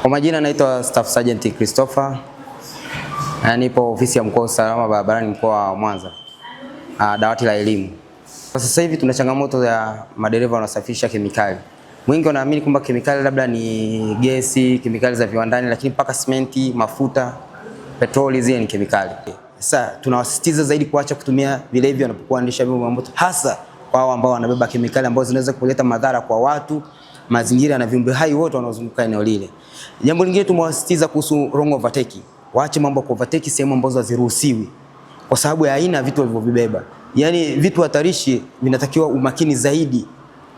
Kwa majina naitwa Staff Sergeant Christopher. Nipo ofisi ya mkoa wa usalama barabarani mkoa wa Mwanza. Dawati la elimu. Kwa sasa hivi tuna changamoto ya madereva wanaosafirisha kemikali. Wengi wanaamini kwamba kemikali labda ni gesi, kemikali za viwandani, lakini mpaka simenti, mafuta, petroli zile ni kemikali. Sasa tunawasisitiza zaidi kuacha kutumia vilevi wanapokuwa wanaendesha vyombo vya moto, hasa kwa hao ambao wanabeba kemikali ambazo zinaweza kuleta madhara kwa watu, mazingira na viumbe hai wote wanaozunguka eneo lile. Jambo lingine tumewasisitiza kuhusu wrong overtaking. Waache mambo ya overtake sehemu ambazo haziruhusiwi kwa sababu ya aina vitu walivyobeba. Yaani vitu hatarishi vinatakiwa umakini zaidi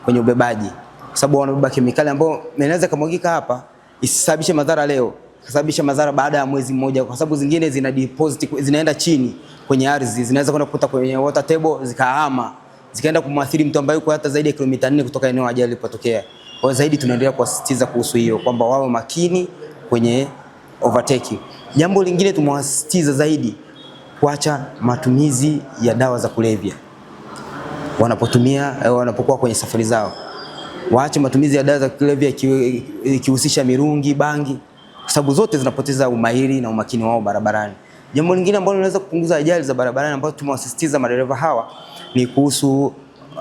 kwenye ubebaji. Kwa sababu wanabeba kemikali ambayo inaweza kumwagika hapa isisababishe madhara leo, kusababisha madhara baada ya mwezi mmoja, kwa sababu zingine zina deposit, zinaenda chini kwenye ardhi, zinaweza kwenda kukuta kwenye water table zikahama, zikaenda kumwathiri mtu ambaye yuko hata zaidi ya kilomita 4 kutoka eneo ajali ilipotokea. Kwa zaidi tunaendelea kuwasisitiza kuhusu hiyo kwamba wawe makini kwenye overtaking. Jambo lingine tumewasisitiza zaidi kuacha matumizi ya dawa za kulevya. Wanapokuwa kwenye safari zao, waache matumizi ya dawa za kulevya ikihusisha mirungi, bangi, kwa sababu zote zinapoteza umahiri na umakini wao barabarani. Jambo lingine ambalo linaweza kupunguza ajali za barabarani ambalo tumewasisitiza madereva hawa ni kuhusu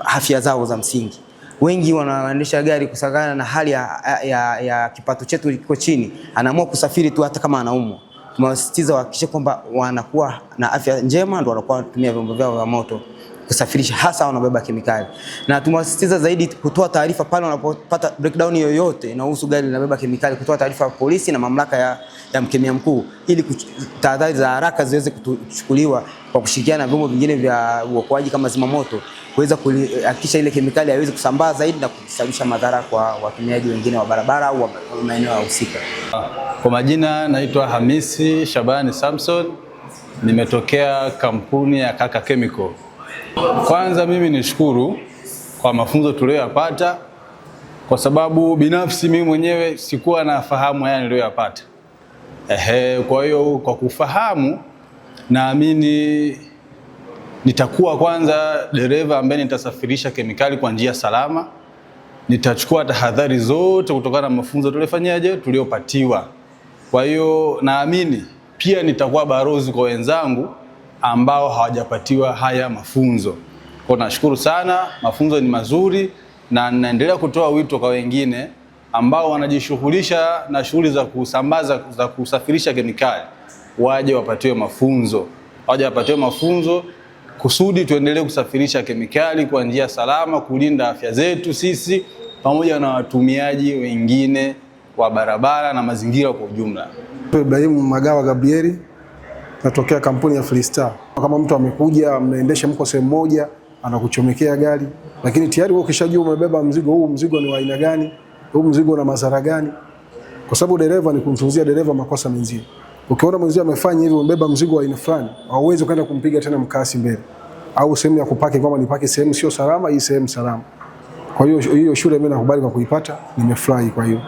afya zao za msingi. Wengi wanaendesha gari kusagana na hali ya kipato chetu liko chini, anaamua kusafiri tu hata kama anaumwa. Tunawasisitiza wahakikishe kwamba wanakuwa na afya njema, ndio wanakuwa kutumia vyombo vyao vya moto kusafirisha, hasa wanabeba kemikali. Na tumewasisitiza zaidi kutoa taarifa pale wanapopata breakdown yoyote inahusu gari linabeba kemikali, kutoa taarifa kwa polisi na mamlaka ya mkemia mkuu, ili tahadhari za haraka ziweze kuchukuliwa kwa kushirikiana na vyombo vingine vya uokoaji kama zimamoto, kuweza kuhakikisha ile kemikali haiwezi kusambaa zaidi na kusababisha madhara kwa watumiaji wengine wa barabara au maeneo ya husika. Kwa majina naitwa Hamisi Shabani Samson, nimetokea kampuni ya Kaka Chemical. Kwanza mimi nishukuru kwa mafunzo tuliyoyapata, kwa sababu binafsi mimi mwenyewe sikuwa nafahamu haya niliyoyapata. Kwa hiyo kwa kufahamu, naamini nitakuwa kwanza dereva ambaye nitasafirisha kemikali kwa njia salama. Nitachukua tahadhari zote kutokana na mafunzo tuliyopatiwa. Kwa hiyo naamini pia nitakuwa balozi kwa wenzangu ambao hawajapatiwa haya mafunzo. Kwa nashukuru sana, mafunzo ni mazuri, na naendelea kutoa wito kwa wengine ambao wanajishughulisha na shughuli za kusafirisha kemikali, waje wapatiwe mafunzo, kusudi tuendelee kusafirisha kemikali kwa njia salama, kulinda afya zetu sisi pamoja na watumiaji wengine wa barabara na mazingira kwa ujumla. Ibrahim Magawa Gabrieli, natokea kampuni ya Freestar. Kama mtu amekuja, mnaendesha mko sehemu moja, anakuchomekea gari, lakini tayari wewe ukishajua umebeba mzigo huu, mzigo ni wa aina gani, huu mzigo una madhara gani, kwa sababu dereva ni kumtunzia dereva makosa mengine. Ukiona mwenzio amefanya hivi, umebeba mzigo wa aina fulani, hauwezi kwenda kumpiga tena mkasi mbele, au sehemu ya kupaki kama nipaki sehemu sio salama, hii sehemu salama. Kwa hiyo shule mimi nakubali kwa kuipata, nimefurahi kwa hiyo.